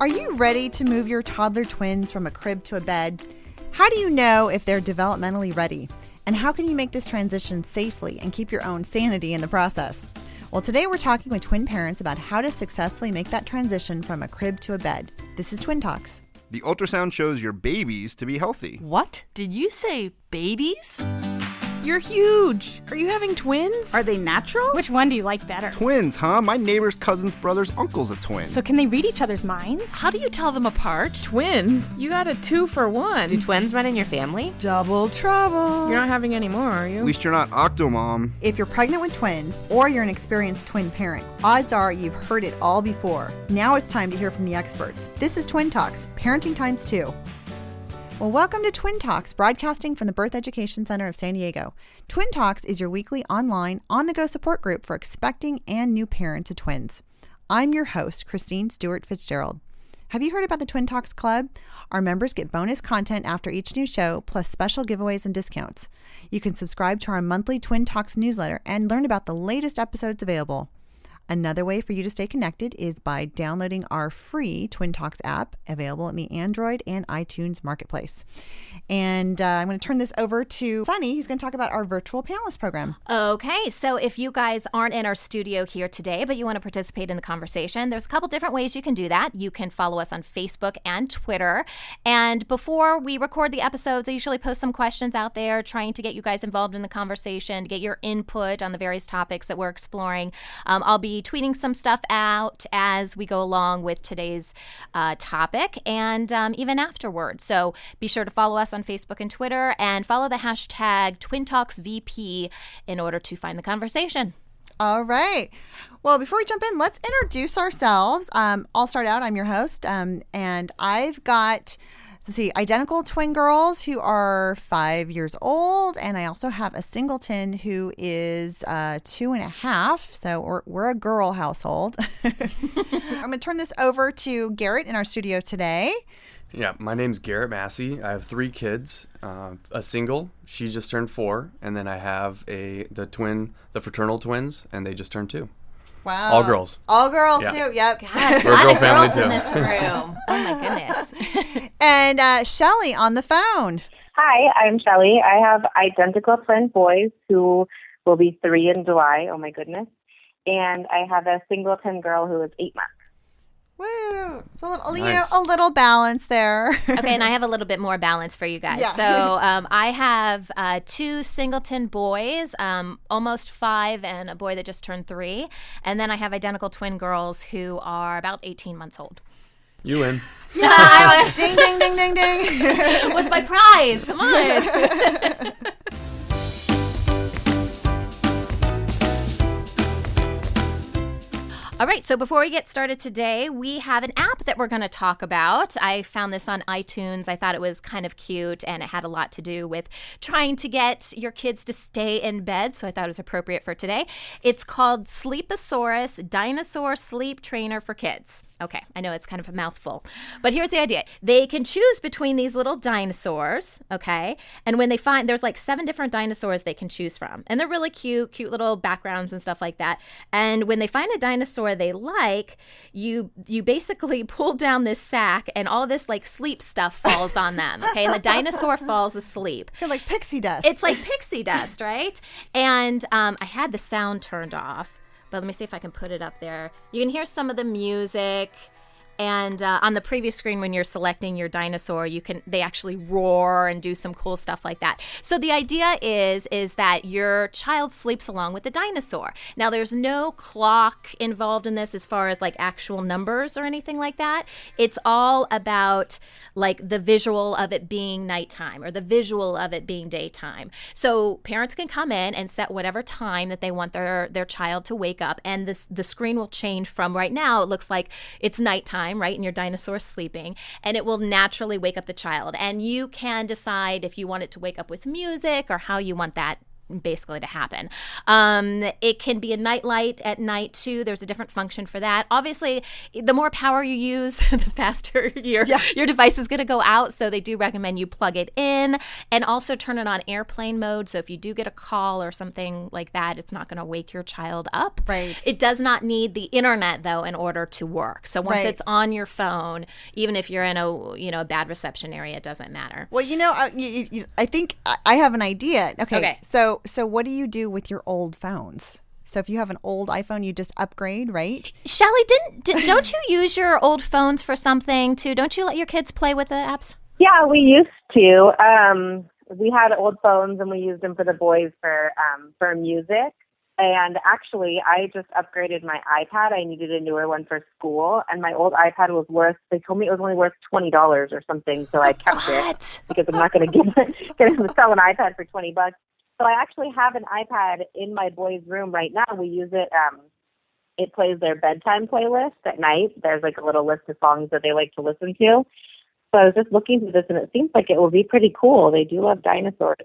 Are you ready to move your toddler twins from a crib to a bed? How do you know if they're developmentally ready? And how can you make this transition safely and keep your own sanity in the process? Well, today we're talking with twin parents about how to successfully make that transition from a crib to a bed. This is Twin Talks. The ultrasound shows your babies to be healthy. What? Did you say babies? You're huge. Are you having twins? Are they natural? Which one do you like better? Twins, huh? My neighbor's cousin's brother's uncle's a twin. So can they read each other's minds? How do you tell them apart? Twins? You got a 2-for-1. Do twins run in your family? Double trouble. You're not having any more, are you? At least you're not Octomom. If you're pregnant with twins or you're an experienced twin parent, odds are you've heard it all before. Now it's time to hear from the experts. This is Twin Talks, Parenting Times 2. Well, welcome to Twin Talks, broadcasting from the Birth Education Center of San Diego. Twin Talks is your weekly online, on-the-go support group for expecting and new parents of twins. I'm your host, Christine Stewart Fitzgerald. Have you heard about the Twin Talks Club? Our members get bonus content after each new show, plus special giveaways and discounts. You can subscribe to our monthly Twin Talks newsletter and learn about the latest episodes available. Another way for you to stay connected is by downloading our free Twin Talks app, available in the Android and iTunes marketplace. And I'm going to turn this over to Sunny, who's going to talk about our virtual panelist program. Okay, so if you guys aren't in our studio here today, but you want to participate in the conversation, there's a couple different ways you can do that. You can follow us on Facebook and Twitter. And before we record the episodes, I usually post some questions out there, trying to get you guys involved in the conversation, to get your input on the various topics that we're exploring. I'll be tweeting some stuff out as we go along with today's topic and even afterwards. So be sure to follow us on Facebook and Twitter and follow the hashtag TwinTalksVP in order to find the conversation. All right. Well, before we jump in, let's introduce ourselves. I'll start out. I'm your host, and I've got identical twin girls who are 5 years old, and I also have a singleton who is 2.5. So we're a girl household. I'm going to turn this over to Garrett in our studio today. Yeah, my name's Garrett Massey. I have 3 kids, a single, she just turned 4, and then I have the fraternal twins, and they just turned 2. Wow. All girls. All girls, too. Yep. Gosh, We're a girl family, girls too. in this room. Oh, my goodness. And Shelly on the phone. Hi, I'm Shelly. I have identical twin boys who will be 3 in July. Oh, my goodness. And I have a singleton girl who is 8 months. Woo! So Nice. a little balance there. Okay, and I have a little bit more balance for you guys. Yeah. So I have 2 singleton boys, almost 5, and a boy that just turned 3. And then I have identical twin girls who are about 18 months old. You win. Ding, ding, ding, ding, ding. What's my prize? Come on. All right, so before we get started today, we have an app that we're going to talk about. I found this on iTunes. I thought it was kind of cute, and it had a lot to do with trying to get your kids to stay in bed, so I thought it was appropriate for today. It's called Sleeposaurus Dinosaur Sleep Trainer for Kids. Okay, I know it's kind of a mouthful, but here's the idea. They can choose between these little dinosaurs, okay? And when they find, there's like 7 different dinosaurs they can choose from. And they're really cute little backgrounds and stuff like that. And when they find a dinosaur they like, you basically pull down this sack and all this like sleep stuff falls on them, okay? And the dinosaur falls asleep. Kind of like pixie dust. It's like pixie dust, right? And I had the sound turned off. But let me see if I can put it up there. You can hear some of the music. And on the previous screen, when you're selecting your dinosaur, they actually roar and do some cool stuff like that. So the idea is that your child sleeps along with the dinosaur. Now, there's no clock involved in this as far as like actual numbers or anything like that. It's all about like the visual of it being nighttime or the visual of it being daytime. So parents can come in and set whatever time that they want their child to wake up, and the screen will change from right now. It looks like it's nighttime, right? And your dinosaur's sleeping, and it will naturally wake up the child. And you can decide if you want it to wake up with music or how you want that basically to happen. It can be a night light at night too. There's a different function for that. Obviously, the more power you use, the faster your device is going to go out. So they do recommend you plug it in and also turn it on airplane mode. So if you do get a call or something like that, it's not going to wake your child up. Right. It does not need the internet though in order to work. So once it's on your phone, even if you're in a bad reception area, it doesn't matter. Well, I think I have an idea. Okay. So what do you do with your old phones? So if you have an old iPhone, you just upgrade, right? Shelly, don't you use your old phones for something too? Don't you let your kids play with the apps? Yeah, we used to. We had old phones and we used them for the boys for music. And actually, I just upgraded my iPad. I needed a newer one for school, and my old iPad was they told me it was only worth $20 or something, so I kept it because I'm not going to sell an iPad for $20. So I actually have an iPad in my boys' room right now. We use it. It plays their bedtime playlist at night. There's like a little list of songs that they like to listen to. So I was just looking through this, and it seems like it will be pretty cool. They do love dinosaurs.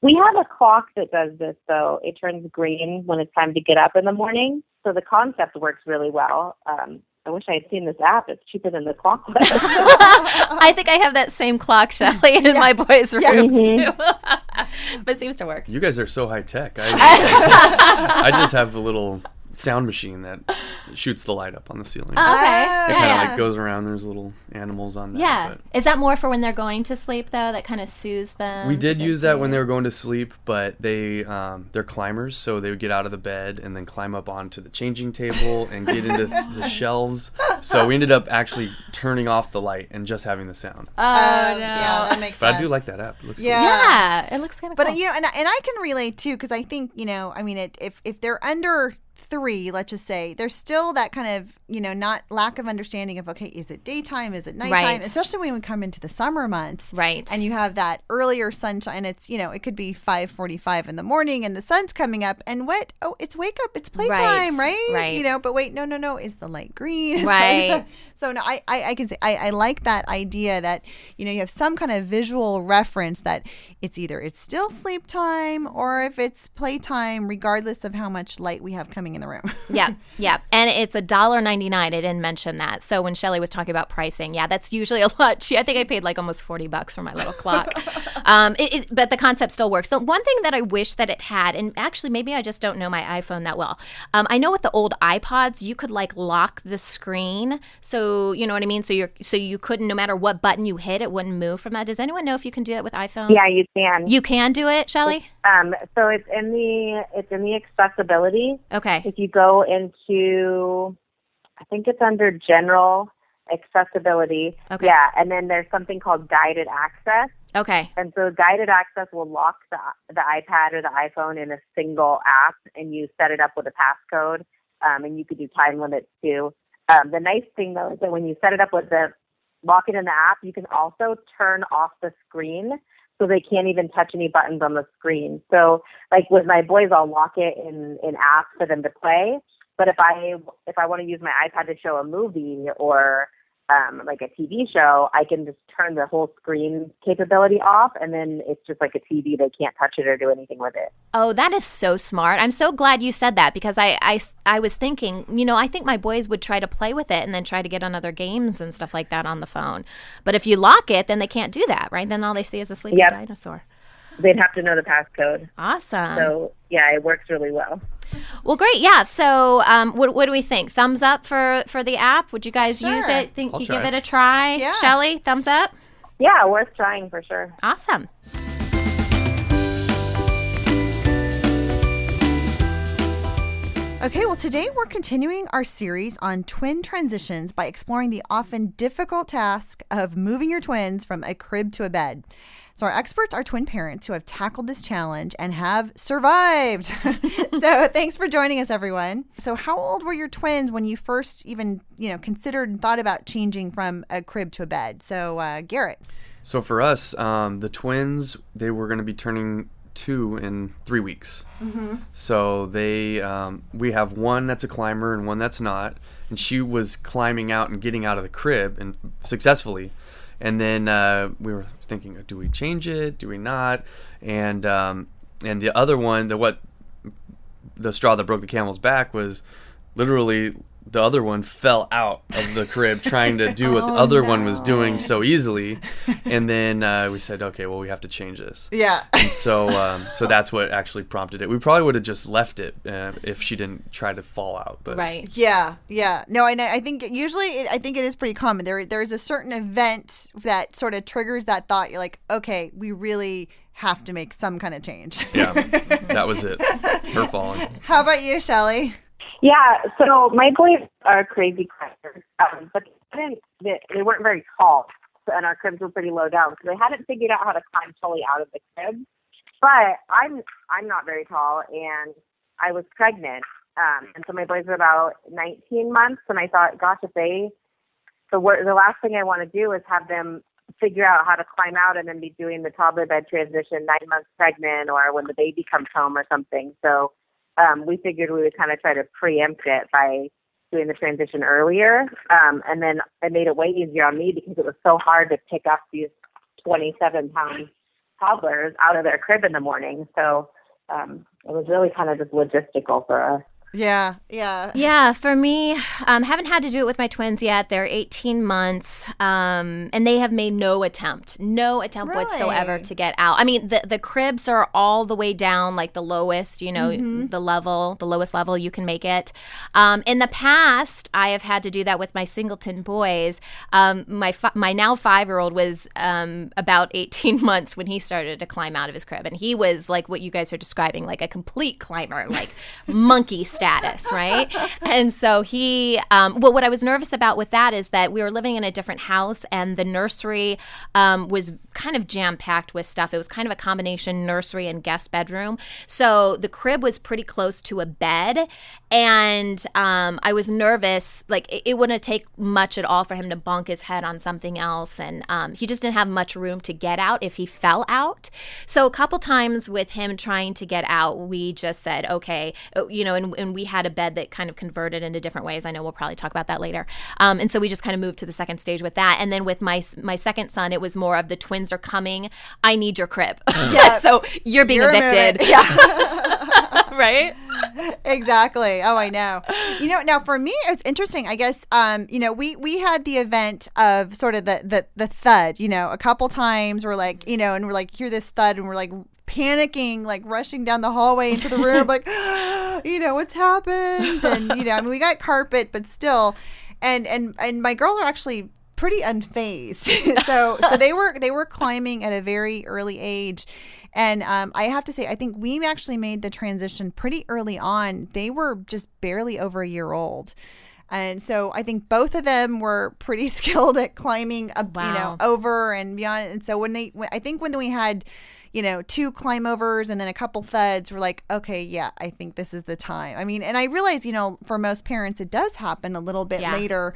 We have a clock that does this, though. It turns green when it's time to get up in the morning. So the concept works really well. I wish I had seen this app. It's cheaper than the clock was. I think I have that same clock, Shelly, in my boys' rooms, too. But it seems to work. You guys are so high tech. I just have a little sound machine that shoots the light up on the ceiling. Oh, okay. It kind of goes around. There's little animals on there. Yeah. But Is that more for when they're going to sleep, though? That kind of soothes them? we did use that when they were going to sleep, but they're climbers, so they would get out of the bed and then climb up onto the changing table and get into the shelves. So we ended up actually turning off the light and just having the sound. Oh, no. Yeah, that makes sense. But I do like that app. It looks cool. Yeah, it looks kind of cool. But and I can relate too, because I think if they're under 3, let's just say, there's still that kind of not lack of understanding of, okay, is it daytime, is it nighttime, Right. especially when we come into the summer months, Right. And you have that earlier sunshine. It's it could be 5:45 in the morning and the sun's coming up, and it's wake up, it's playtime, right? But wait, no, is the light green? Right. So no, I can say I like that idea that you have some kind of visual reference that it's either it's still sleep time or if it's playtime, regardless of how much light we have coming in the room. Yeah, and it's $1.99. I didn't mention that. So when Shelly was talking about pricing, that's usually a lot. I think I paid like almost $40 for my little clock. But the concept still works. So one thing that I wish that it had, and actually maybe I just don't know my iPhone that well. I know with the old iPods, you could like lock the screen. So you know what I mean? So you couldn't, no matter what button you hit, it wouldn't move from that. Does anyone know if you can do that with iPhone? Yeah, you can. You can do it, Shelly? So it's in the accessibility. Okay. If you go into, I think it's under general accessibility. Okay. Yeah, and then there's something called guided access. Okay. And so guided access will lock the iPad or the iPhone in a single app, and you set it up with a passcode, and you could do time limits too. The nice thing, though, is that when you set it up with lock it in the app, you can also turn off the screen so they can't even touch any buttons on the screen. So, like with my boys, I'll lock it in apps for them to play. But if I want to use my iPad to show a movie or like a TV show, I can just turn the whole screen capability off, and then it's just like a TV. They can't touch it or do anything with it. Oh, that is so smart. I'm so glad you said that, because I was thinking, I think my boys would try to play with it and then try to get on other games and stuff like that on the phone. But if you lock it, then they can't do that, right? Then all they see is a sleeping dinosaur. They'd have to know the passcode. Awesome. So, yeah, it works really well. Well, great. Yeah. So what do we think? Thumbs up for the app? Would you guys use it? Think I'll you try give it. it a try? Yeah. Shelly, thumbs up? Yeah, worth trying for sure. Awesome. Okay, well, today we're continuing our series on twin transitions by exploring the often difficult task of moving your twins from a crib to a bed. So our experts are twin parents who have tackled this challenge and have survived. So thanks for joining us, everyone. So how old were your twins when you first even, considered and thought about changing from a crib to a bed? So Garrett. So for us, the twins, they were going to be turning 2 in 3 weeks. Mm-hmm. So we have one that's a climber and one that's not. And she was climbing out and getting out of the crib and successfully. And then we were thinking, do we change it? Do we not? And And the other one, the straw that broke the camel's back was literally the other one fell out of the crib trying to do what the other one was doing so easily. And then we said, okay, well, we have to change this. Yeah. And so that's what actually prompted it. We probably would have just left it if she didn't try to fall out. But. Right. Yeah. No, and I think usually I think it is pretty common. There's a certain event that sort of triggers that thought. You're like, okay, we really have to make some kind of change. Yeah, that was it. Her falling. How about you, Shelley? Yeah, so my boys are crazy climbers, but they weren't very tall, and our cribs were pretty low down, so they hadn't figured out how to climb fully out of the crib. But I'm not very tall, and I was pregnant, and so my boys were about 19 months, and I thought, gosh, the last thing I want to do is have them figure out how to climb out and then be doing the toddler bed transition 9 months pregnant or when the baby comes home or something. So we figured we would kind of try to preempt it by doing the transition earlier. And then it made it way easier on me because it was so hard to pick up these 27-pound toddlers out of their crib in the morning. So it was really kind of just logistical for us. Yeah, for me, haven't had to do it with my twins yet. They're 18 months, and they have made no attempt Really? whatsoever to get out. I mean, the cribs are all the way down, like the lowest, the lowest level you can make it. In the past, I have had to do that with my singleton boys. My now 5-year-old was about 18 months when he started to climb out of his crib, and he was like what you guys are describing, like a complete climber, like monkey status, right? And so he, what I was nervous about with that is that we were living in a different house and the nursery was kind of jam-packed with stuff. It was kind of a combination nursery and guest bedroom. So the crib was pretty close to a bed, and I was nervous, like it wouldn't take much at all for him to bonk his head on something else, and he just didn't have much room to get out if he fell out. So a couple times with him trying to get out, we just said, okay, and we had a bed that kind of converted into different ways. I know we'll probably talk about that later. And so we just kind of moved to the second stage with that. And then with my second son, it was more of the twins are coming. I need your crib. Yeah. So you're being evicted. Yeah. Right? Exactly. Oh, I know. Now for me, it's interesting. I guess, we had the event of sort of the thud, a couple times we're like, and we're like, hear this thud and we're like panicking, like rushing down the hallway into the room, like, what's happened? And, we got carpet, but still, and my girls are actually pretty unfazed. so they were climbing at a very early age. And I have to say, I think we actually made the transition pretty early on. They were just barely over a year old. And so I think both of them were pretty skilled at climbing up, Wow. over and beyond. And so when we had, 2 climb overs and then a couple thuds, we're like, okay, yeah, I think this is the time. I mean, and I realize, for most parents, it does happen a little bit later,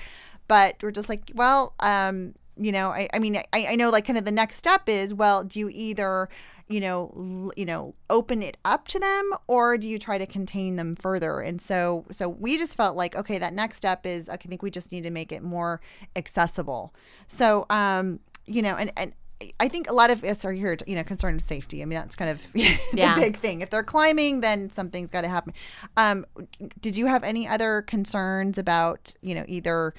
but we're just like, well, I know like kind of the next step is, well, do you either, open it up to them or do you try to contain them further? And so we just felt like, okay, that next step is, I think we just need to make it more accessible. So, and I think a lot of us are here to, concerned with safety. I mean, that's kind of the big thing. If they're climbing, then something's got to happen. Did you have any other concerns about, either,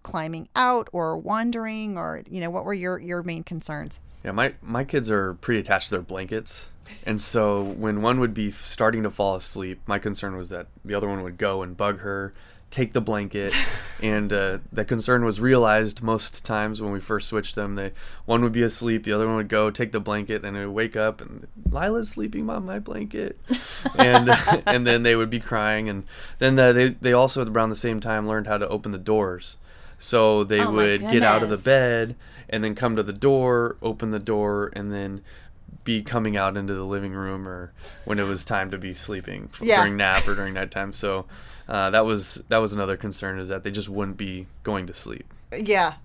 climbing out or wandering or, what were your main concerns? Yeah, my kids are pretty attached to their blankets. And so when one would be starting to fall asleep, my concern was that the other one would go and bug her, take the blanket, and that concern was realized most times when we first switched them. One would be asleep, the other one would go take the blanket, then they would wake up and Lila's sleeping on my blanket, and and then they would be crying, and then they also around the same time learned how to open the doors. So they would get out of the bed and then come to the door, open the door, and then be coming out into the living room or when it was time to be sleeping during nap or during nighttime. So that was another concern, is that they just wouldn't be going to sleep. Yeah.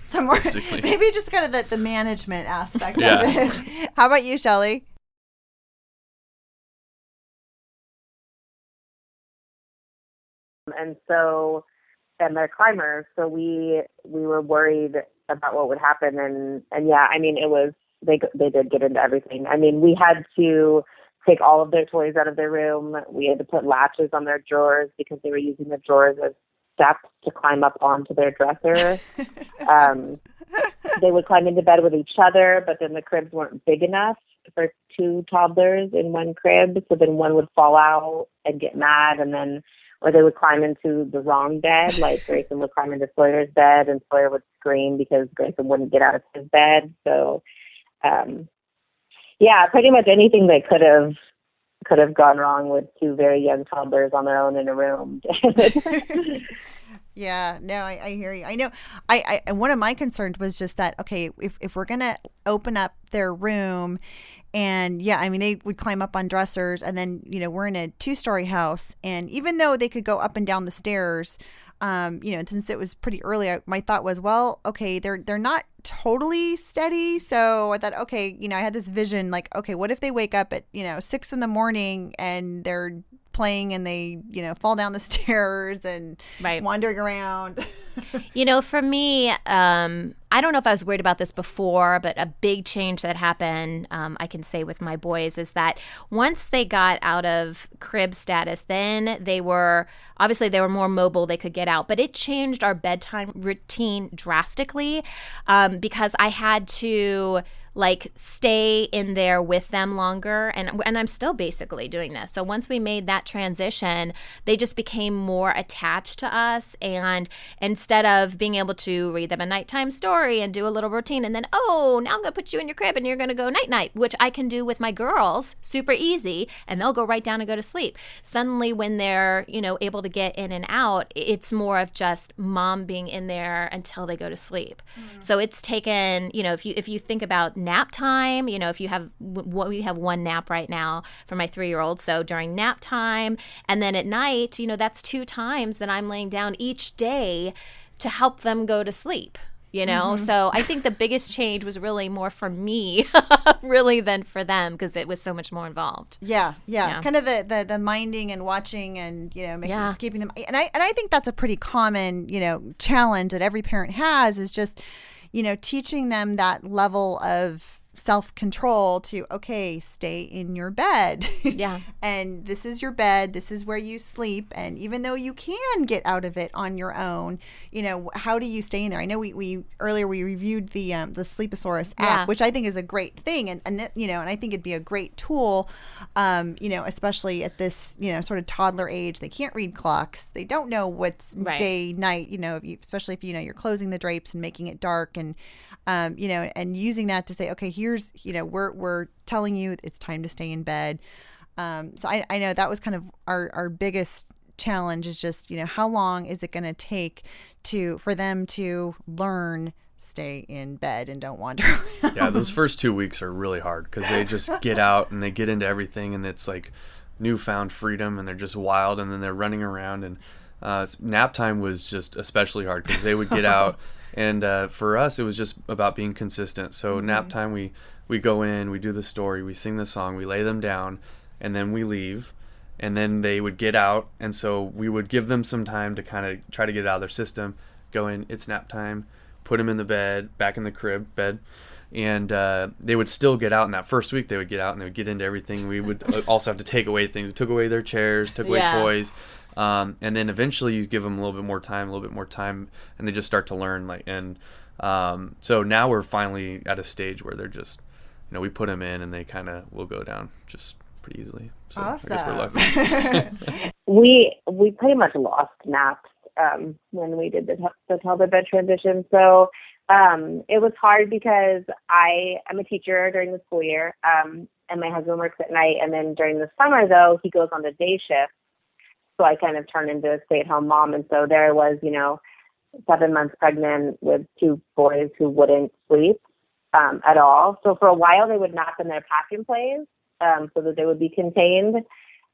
Some more, maybe just kind of the management aspect of it. How about you, Shelley? And they're climbers, so we were worried about what would happen, and yeah, I mean, it was they did get into everything. I mean, we had to take all of their toys out of their room. We had to put latches on their drawers because they were using the drawers as steps to climb up onto their dresser. They would climb into bed with each other, but then the cribs weren't big enough for 2 toddlers in one crib. So then one would fall out and get mad, and then, or they would climb into the wrong bed. Like Grayson would climb into Sawyer's bed, and Sawyer would scream because Grayson wouldn't get out of his bed. So, yeah, pretty much anything that could have gone wrong with 2 very young toddlers on their own in a room. Yeah, no, I hear you. I know. I one of my concerns was just that, okay, if we're going to open up their room, and yeah, I mean, they would climb up on dressers, and then, you know, we're in a 2-story house, and even though they could go up and down the stairs, you know, since it was pretty early, my thought was, well, okay, they're not totally steady. So I thought, okay, you know, I had this vision like, okay, what if they wake up at, you know, 6 a.m. and they're playing and they, you know, fall down the stairs and wandering around. You know, for me, I don't know if I was worried about this before, but a big change that happened, I can say with my boys, is that once they got out of crib status, then they were more mobile, they could get out. But it changed our bedtime routine drastically because I had to stay in there with them longer, and I'm still basically doing this. So once we made that transition, they just became more attached to us, and instead of being able to read them a nighttime story and do a little routine and then, oh, now I'm gonna put you in your crib and you're gonna go night-night, which I can do with my girls super easy, and they'll go right down and go to sleep. Suddenly when they're, you know, able to get in and out, it's more of just mom being in there until they go to sleep. So it's taken, you know, if you think about nap time, you know, if you have, we have 1 nap right now for my 3-year-old. So during nap time, and then at night, you know, that's 2 times that I'm laying down each day to help them go to sleep, you know? So I think the biggest change was really more for me really than for them, because it was so much more involved. Yeah. Kind of the minding and watching and, you know, just keeping them. And I think that's a pretty common, you know, challenge that every parent has, is just, you know, teaching them that level of self-control to, okay, stay in your bed. Yeah. And this is your bed. This is where you sleep. And even though you can get out of it on your own, you know, how do you stay in there? I know we earlier we reviewed the Sleeposaurus app, which I think is a great thing. And you know, and I think it'd be a great tool, you know, especially at this, you know, sort of toddler age. They can't read clocks. They don't know what's day, night, you know, especially if, you know, you're closing the drapes and making it dark, and you know, and using that to say, okay, here's, you know, we're telling you it's time to stay in bed. So I know that was kind of our biggest challenge, is just, you know, how long is it going to take for them to learn stay in bed and don't wander around? Yeah, those first 2 weeks are really hard because they just get out and they get into everything, and it's like newfound freedom, and they're just wild, and then they're running around. And nap time was just especially hard because they would get out. And for us, it was just about being consistent. So nap time, we go in, we do the story, we sing the song, we lay them down, and then we leave. And then they would get out, and so we would give them some time to kind of try to get it out of their system, go in, it's nap time, put them in the bed, back in the bed. And they would still get out. In that first week, they would get out and they would get into everything. We would also have to take away things. We took away their chairs, took away toys. And then eventually you give them a little bit more time, and they just start to learn. So now we're finally at a stage where they're just, you know, we put them in and they kind of will go down just pretty easily. So awesome. I guess we're lucky. We pretty much lost naps when we did the toddler bed transition. So it was hard because I'm a teacher during the school year, and my husband works at night. And then during the summer, though, he goes on the day shift. So I kind of turned into a stay-at-home mom. And so there I was, you know, 7 months pregnant with 2 boys who wouldn't sleep at all. So for a while, they would nap in their pack and plays so that they would be contained.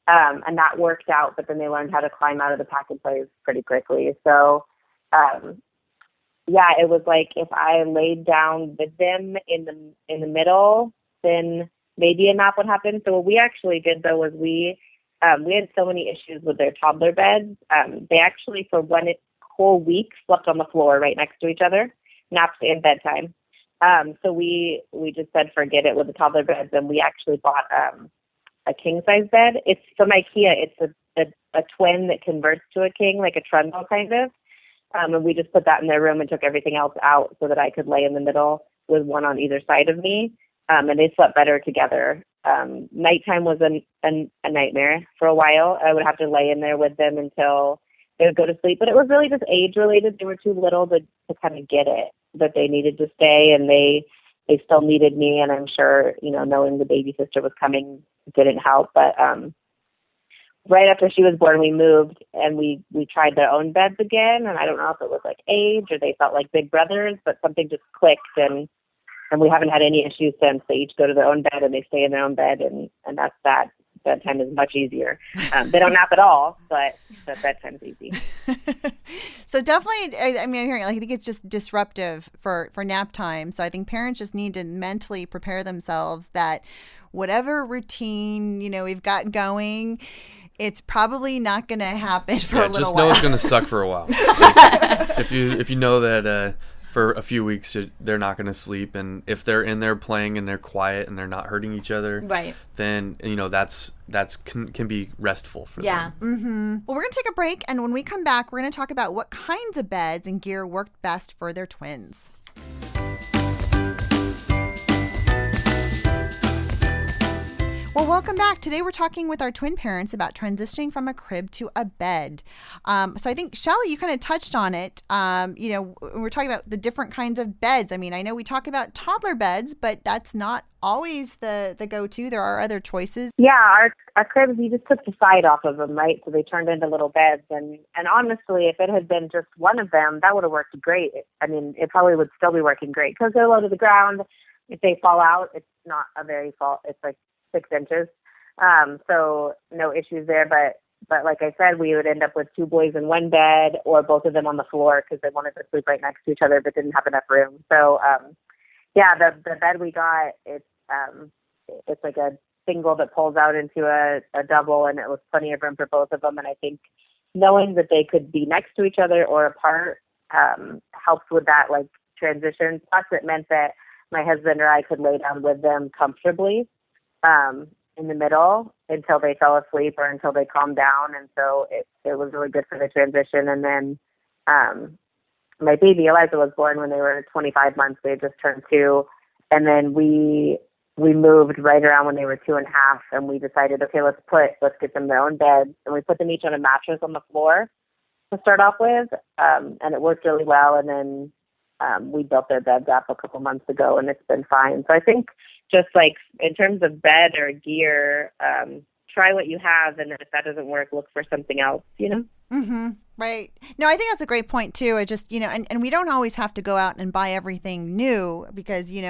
And that worked out, but then they learned how to climb out of the pack and plays pretty quickly. So, yeah, it was like if I laid down with them in the middle, then maybe a nap would happen. So what we actually did, though, was we had so many issues with their toddler beds. They actually, for 1 whole week, slept on the floor right next to each other, naps and bedtime. So we just said forget it with the toddler beds, and we actually bought a king size bed. It's from IKEA. It's a twin that converts to a king, like a trundle kind of. And we just put that in their room and took everything else out so that I could lay in the middle with one on either side of me. And they slept better together. Nighttime was a nightmare for a while. I would have to lay in there with them until they would go to sleep. But it was really just age related. They were too little to kind of get it, that they needed to stay, and they still needed me. And I'm sure, knowing the baby sister was coming didn't help. But right after she was born, we moved and we tried their own beds again. And I don't know if it was like age or they felt like big brothers, but something just clicked, and we haven't had any issues since. They each go to their own bed and they stay in their own bed, and that's that. Bedtime is much easier. They don't nap at all, but bedtime's easy. So definitely, I'm hearing, I think it's just disruptive for nap time. So I think parents just need to mentally prepare themselves that whatever routine, we've got going, it's probably not going to happen for a little while. Just know it's going to suck for a while. Like, if you know that for a few weeks they're not going to sleep, and if they're in there playing and they're quiet and they're not hurting each other, right, then that's can be restful for them. Mm-hmm. Well, we're going to take a break, and when we come back, we're going to talk about what kinds of beds and gear worked best for their twins. Well, welcome back. Today we're talking with our twin parents about transitioning from a crib to a bed. So I think, Shelly, you kind of touched on it. We're talking about the different kinds of beds. I know we talk about toddler beds, but that's not always the go-to. There are other choices. Yeah, our cribs, you just took the side off of them, right? So they turned into little beds. And honestly, if it had been just one of them, that would have worked great. It probably would still be working great because they're low to the ground. If they fall out, it's not a very fall. It's like 6 inches. So no issues there. But like I said, we would end up with 2 boys in one bed or both of them on the floor because they wanted to sleep right next to each other but didn't have enough room. So, the bed we got, it's like a single that pulls out into a double, and it was plenty of room for both of them. And I think knowing that they could be next to each other or apart helps with that like transition. Plus it meant that my husband or I could lay down with them comfortably in the middle until they fell asleep or until they calmed down. And so it was really good for the transition. And then my baby Eliza was born when they were 25 months. They had just turned 2. And then we moved right around when they were 2.5, and we decided, okay, let's get them their own beds. And we put them each on a mattress on the floor to start off with. And it worked really well. And then we built their beds up a couple months ago, and it's been fine. So I think just like in terms of bed or gear, try what you have, and if that doesn't work, look for something else, Mm-hmm. Right. No, I think that's a great point too. I just, and we don't always have to go out and buy everything new because, you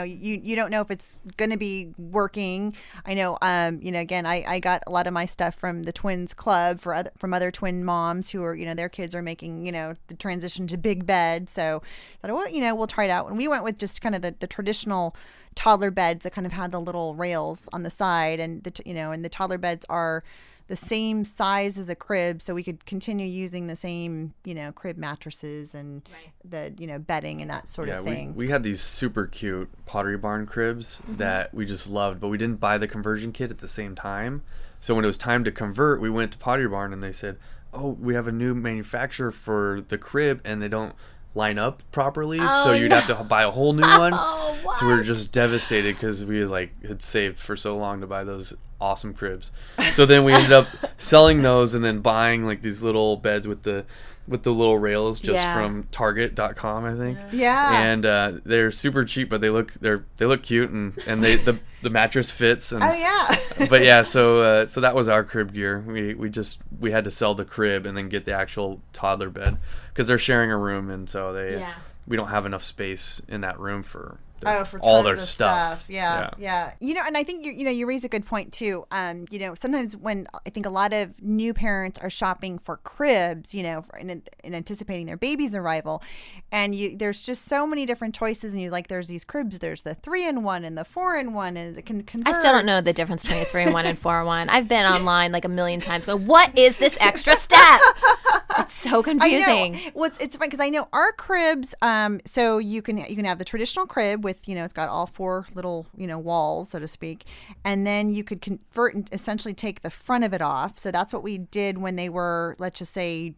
don't know if it's going to be working. I know, again, I got a lot of my stuff from the Twins Club from other twin moms who are, their kids are making, the transition to big bed. So I thought, well, we'll try it out. And we went with just kind of the traditional toddler beds that kind of had the little rails on the side, and the toddler beds are the same size as a crib, so we could continue using the same, crib mattresses and the, bedding and that sort of thing. We had these super cute Pottery Barn cribs that we just loved, but we didn't buy the conversion kit at the same time. So when it was time to convert, we went to Pottery Barn and they said, oh, we have a new manufacturer for the crib and they don't line up properly, so you'd have to buy a whole new one. So we were just devastated because we had saved for so long to buy those awesome cribs. So then we ended up selling those and then buying like these little beds with the little rails just from Target.com, I think. Yeah. And they're super cheap, but they look cute, and the mattress fits. And, But yeah, so that was our crib gear. We had to sell the crib and then get the actual toddler bed because they're sharing a room, and so we don't have enough space in that room for all their stuff. Yeah. And I think you raise a good point too. Sometimes when I think a lot of new parents are shopping for cribs, in anticipating their baby's arrival, and there's just so many different choices, and there's these cribs, there's the 3-in-1 and the 4-in-1, and it can convert. I still don't know the difference between a 3-in-1 and 4-in-1. I've been online like a million times going, what is this extra step? It's so I confusing. know. Well, it's fun because I know our cribs. So you can have the traditional crib with it's got all four little walls, so to speak, and then you could convert and essentially take the front of it off. So that's what we did when they were, let's just say,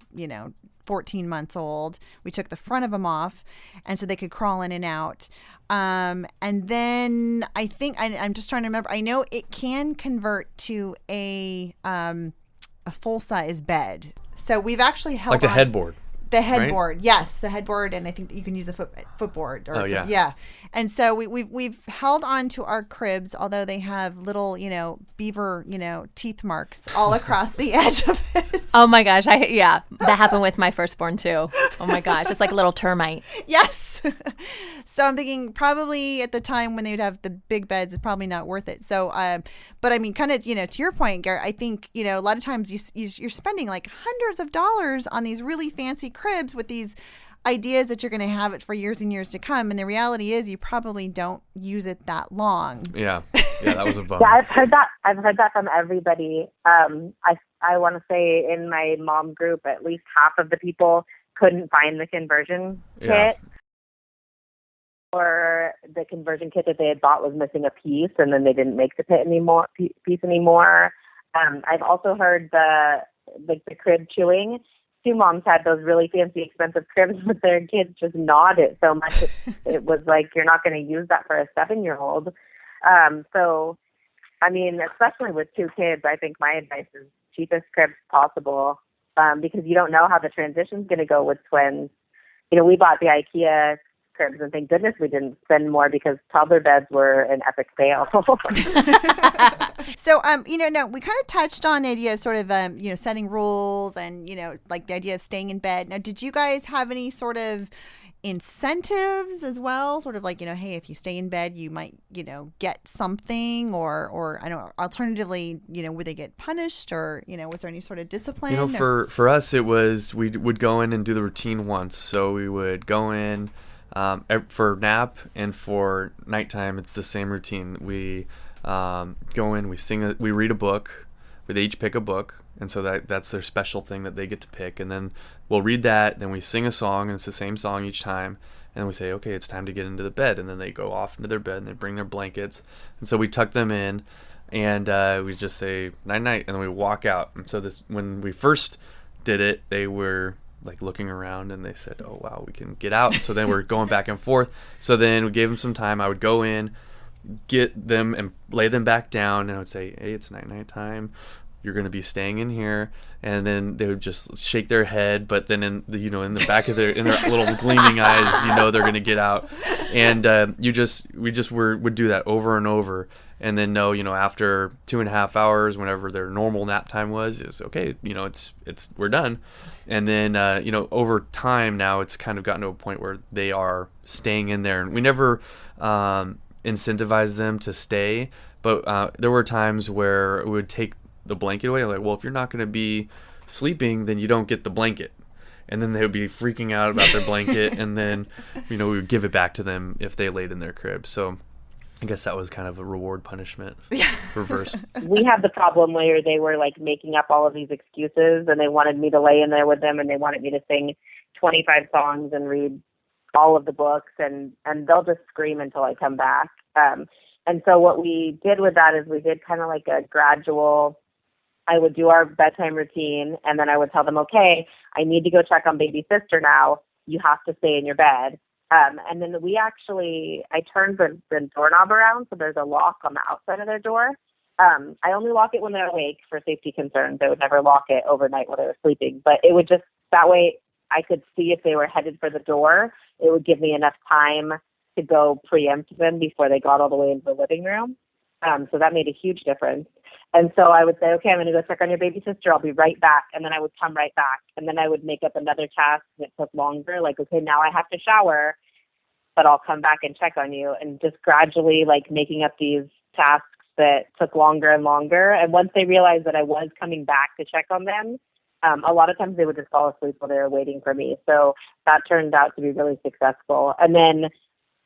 14 months old. We took the front of them off, and so they could crawl in and out. And then I think I'm just trying to remember. I know it can convert to a full size bed. So we've actually held like the on headboard. The headboard, yes, the headboard, and I think you can use the footboard. Or yeah. And so we've held on to our cribs, although they have little beaver teeth marks all across the edge of it. Oh my gosh, that happened with my firstborn too. Oh my gosh, it's like a little termite. Yes. So I'm thinking probably at the time when they would have the big beds, it's probably not worth it. So, but I mean, kind of, to your point, Garrett, I think, a lot of times you're spending like hundreds of dollars on these really fancy cribs with these ideas that you're going to have it for years and years to come. And the reality is you probably don't use it that long. Yeah. Yeah, that was a bummer. Yeah, I've heard that from everybody. I want to say in my mom group, at least half of the people couldn't find the conversion kit. Or the conversion kit that they had bought was missing a piece, and then they didn't make the piece anymore. I've also heard the crib chewing. Two moms had those really fancy, expensive cribs, but their kids just gnawed it so much it was like, you're not going to use that for a 7-year-old. So, I mean, especially with 2 kids, I think my advice is cheapest cribs possible, because you don't know how the transition's going to go with twins. We bought the IKEA cribs, and thank goodness we didn't spend more because toddler beds were an epic fail. So, no, we kind of touched on the idea of sort of, setting rules and, like the idea of staying in bed. Now, did you guys have any sort of incentives as well? Sort of like, hey, if you stay in bed, you might, get something or I don't know, alternatively, would they get punished or, was there any sort of discipline? For us, it was, we would go in and do the routine once. So we would go in, for nap and for nighttime, it's the same routine. We go in, we read a book. They each pick a book, and so that's their special thing that they get to pick. And then we'll read that, then we sing a song, and it's the same song each time. And then we say, okay, it's time to get into the bed. And then they go off into their bed, and they bring their blankets. And so we tuck them in, and we just say night-night, and then we walk out. And so when we first did it, they were like looking around, and they said, oh wow, we can get out. So then we're going back and forth. So then we gave them some time. I would go in, get them and lay them back down, and I would say, hey, it's night time, you're going to be staying in here. And then they would just shake their head, but then in the back of their little gleaming eyes, they're going to get out. And we would do that over and over. And then after 2.5 hours, whenever their normal nap time was, it's okay. We're done. And then over time now, it's kind of gotten to a point where they are staying in there, and we never incentivize them to stay. But there were times where we would take the blanket away. Like, well, if you're not going to be sleeping, then you don't get the blanket. And then they would be freaking out about their blanket, and then we would give it back to them if they laid in their crib. So I guess that was kind of a reward punishment reversed. We had the problem where they were like making up all of these excuses, and they wanted me to lay in there with them, and they wanted me to sing 25 songs and read all of the books, and they'll just scream until I come back. And so what we did with that is we did kind of like a gradual, I would do our bedtime routine, and then I would tell them, okay, I need to go check on baby sister now. You have to stay in your bed. And then I turned the doorknob around, so there's a lock on the outside of their door. I only lock it when they're awake for safety concerns. I would never lock it overnight while they were sleeping. But it would just, that way I could see if they were headed for the door. It would give me enough time to go preempt them before they got all the way into the living room. So that made a huge difference. And so I would say, okay, I'm going to go check on your baby sister. I'll be right back. And then I would come right back. And then I would make up another task that took longer. Like, okay, now I have to shower, but I'll come back and check on you. And just gradually like making up these tasks that took longer and longer. And once they realized that I was coming back to check on them, a lot of times they would just fall asleep while they were waiting for me. So that turned out to be really successful. And then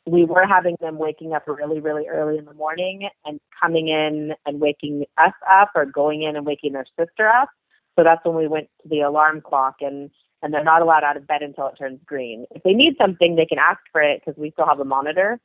we were having them waking up really, really early in the morning and coming in and waking us up, or going in and waking their sister up. So that's when we went to the alarm clock. And and they're not allowed out of bed until it turns green. If they need something, they can ask for it because we still have a monitor.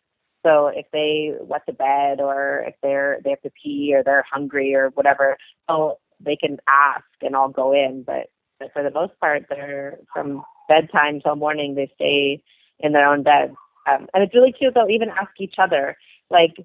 So if they wet the bed, or if they have to pee, or they're hungry or whatever, so they can ask and I'll go in. But for the most part, they're from bedtime till morning, they stay in their own beds. And it's really cute. They'll even ask each other, like,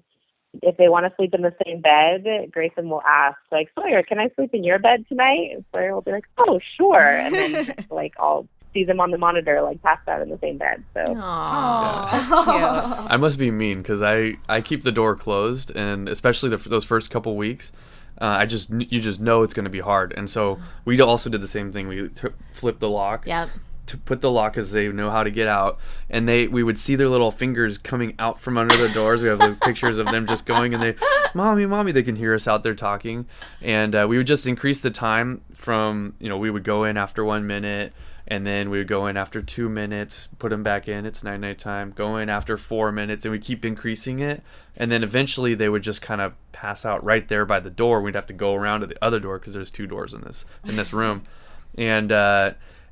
if they want to sleep in the same bed, Grayson will ask, like, Sawyer, can I sleep in your bed tonight? And Sawyer will be like, oh, sure. And then, like, I'll see them on the monitor, like, passed out in the same bed. So, Aww, that's cute. I must be mean because I keep the door closed, and especially those first couple weeks, you just know it's going to be hard. And so we also did the same thing. We flipped the lock. Yep. To put the lock because they know how to get out, and we would see their little fingers coming out from under the doors. We have like, pictures of them just going, and they, mommy, they can hear us out there talking. And we would just increase the time from, we would go in after 1 minute, and then we would go in after 2 minutes, put them back in, it's night time, go in after 4 minutes, and we keep increasing it. And then eventually they would just kind of pass out right there by the door. We'd have to go around to the other door because there's 2 doors in this room.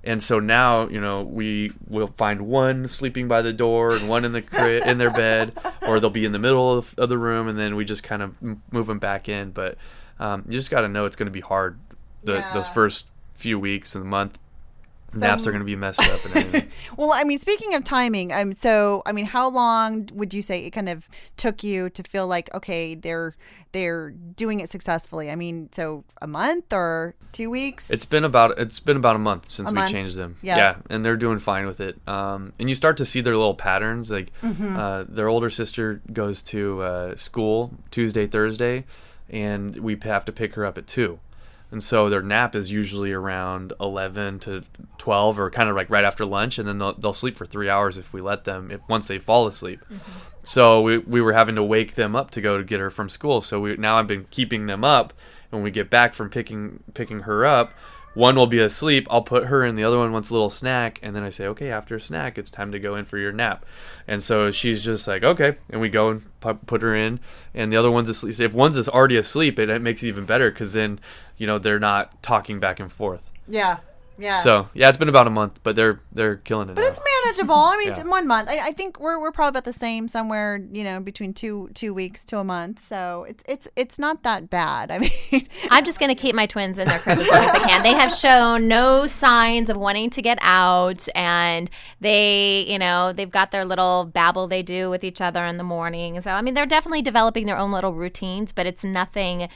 And so now, we will find one sleeping by the door and one in in their bed, or they'll be in the middle of the room, and then we just kind of move them back in. But you just got to know it's going to be hard those first few weeks and the month. Naps are going to be messed up and everything. Well, speaking of timing, how long would you say it kind of took you to feel like, okay, they're doing it successfully? So a month or 2 weeks? It's been about a month since we changed them. Yeah, and they're doing fine with it. And you start to see their little patterns. Like their older sister goes to school Tuesday, Thursday, and we have to pick her up at 2. And so their nap is usually around 11 to 12, or kind of like right after lunch, and then they'll sleep for 3 hours if we let them, once they fall asleep. Mm-hmm. So we were having to wake them up to go to get her from school. So now I've been keeping them up. When we get back from picking her up, one will be asleep. I'll put her in, the other one wants a little snack, and then I say, okay, after a snack, it's time to go in for your nap. And so she's just like, okay, and we go and put her in, and the other one's asleep. So if one's already asleep, it makes it even better because then, they're not talking back and forth. Yeah. So it's been about a month, but they're killing it. But now. it's manageable. 1 month. I think we're probably about the same, somewhere between 2 weeks to a month. So it's not that bad. I'm just gonna keep my twins in their crib as long as I can. They have shown no signs of wanting to get out, and they've got their little babble they do with each other in the morning. So they're definitely developing their own little routines, but it's nothing.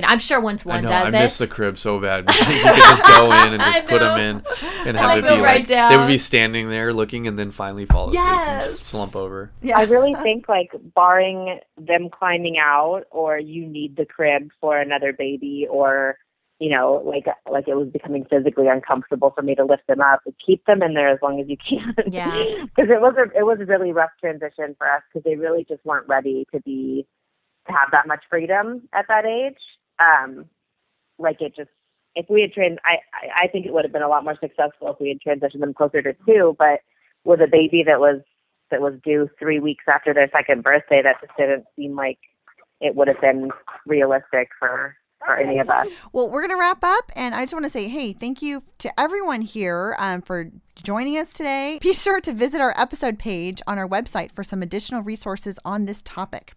I'm sure once one does it. I miss the crib so bad. You could just go in and just put them in and have it be right down. They would be standing there looking and then finally fall asleep and just slump over. Yeah. I really think, like, barring them climbing out, or you need the crib for another baby, or, like it was becoming physically uncomfortable for me to lift them up, keep them in there as long as you can. Yeah. Because it was a really rough transition for us, because they really just weren't ready to have that much freedom at that age. If we had I think it would have been a lot more successful if we had transitioned them closer to 2, but with a baby that was due 3 weeks after their second birthday, that just didn't seem like it would have been realistic for any of us. Well, we're going to wrap up, and I just want to say, hey, thank you to everyone here for joining us today. Be sure to visit our episode page on our website for some additional resources on this topic.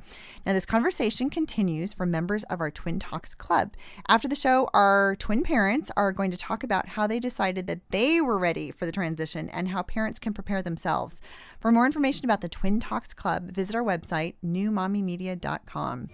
Now, this conversation continues for members of our Twin Talks Club. After the show, our twin parents are going to talk about how they decided that they were ready for the transition and how parents can prepare themselves. For more information about the Twin Talks Club, visit our website, newmommymedia.com.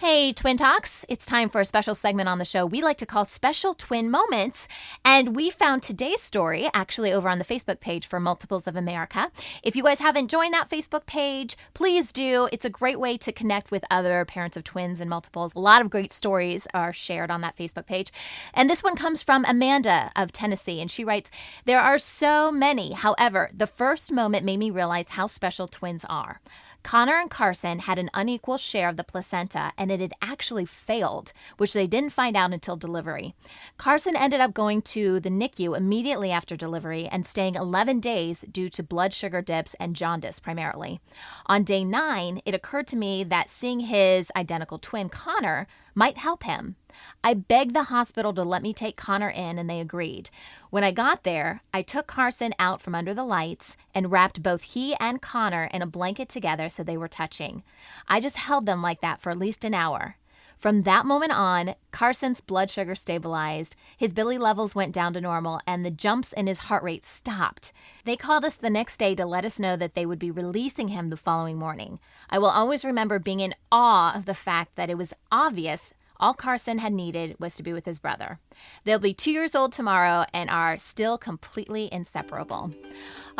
Hey, Twin Talks. It's time for a special segment on the show we like to call Special Twin Moments. And we found today's story actually over on the Facebook page for Multiples of America. If you guys haven't joined that Facebook page, please do. It's a great way to connect with other parents of twins and multiples. A lot of great stories are shared on that Facebook page. And this one comes from Amanda of Tennessee. And she writes, there are so many. However, the first moment made me realize how special twins are. Connor and Carson had an unequal share of the placenta, and it had actually failed, which they didn't find out until delivery. Carson ended up going to the NICU immediately after delivery and staying 11 days due to blood sugar dips and jaundice primarily. On day 9, it occurred to me that seeing his identical twin, Connor, might help him. I begged the hospital to let me take Connor in, and they agreed. When I got there, I took Carson out from under the lights and wrapped both he and Connor in a blanket together so they were touching. I just held them like that for at least an hour. From that moment on, Carson's blood sugar stabilized, his Billy levels went down to normal, and the jumps in his heart rate stopped. They called us the next day to let us know that they would be releasing him the following morning. I will always remember being in awe of the fact that it was obvious all Carson had needed was to be with his brother. They'll be 2 years old tomorrow and are still completely inseparable.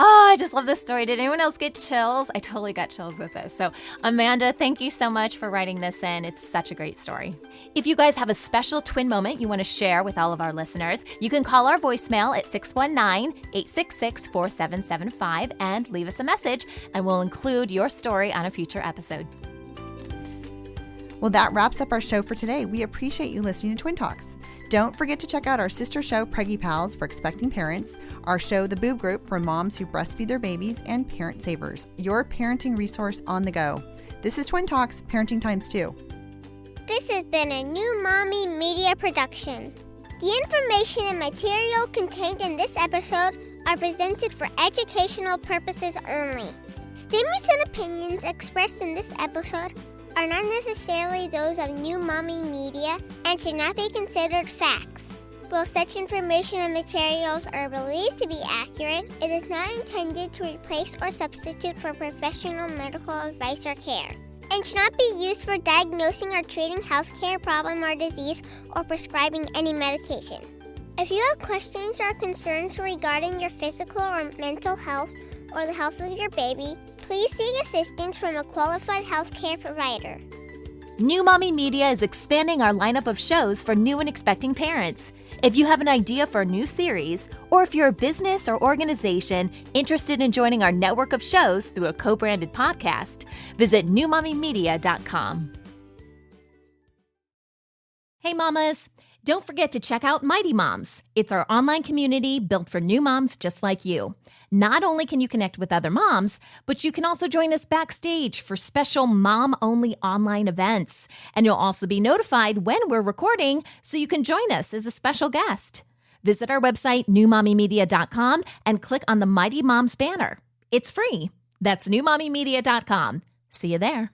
Oh, I just love this story. Did anyone else get chills? I totally got chills with this. So, Amanda, thank you so much for writing this in. It's such a great story. If you guys have a special twin moment you want to share with all of our listeners, you can call our voicemail at 619-866-4775 and leave us a message, and we'll include your story on a future episode. Well, that wraps up our show for today. We appreciate you listening to Twin Talks. Don't forget to check out our sister show, Preggy Pals, for expecting parents, our show, The Boob Group, for moms who breastfeed their babies, and Parent Savers, your parenting resource on the go. This is Twin Talks, Parenting Times 2. This has been a New Mommy Media production. The information and material contained in this episode are presented for educational purposes only. Statements and opinions expressed in this episode are not necessarily those of New Mommy Media and should not be considered facts. While such information and materials are believed to be accurate, it is not intended to replace or substitute for professional medical advice or care, and should not be used for diagnosing or treating healthcare problem or disease or prescribing any medication. If you have questions or concerns regarding your physical or mental health or the health of your baby, please seek assistance from a qualified healthcare provider. New Mommy Media is expanding our lineup of shows for new and expecting parents. If you have an idea for a new series, or if you're a business or organization interested in joining our network of shows through a co-branded podcast, visit newmommymedia.com. Hey mamas, don't forget to check out Mighty Moms. It's our online community built for new moms just like you. Not only can you connect with other moms, but you can also join us backstage for special mom-only online events. And you'll also be notified when we're recording, so you can join us as a special guest. Visit our website, newmommymedia.com, and click on the Mighty Moms banner. It's free. That's newmommymedia.com. See you there.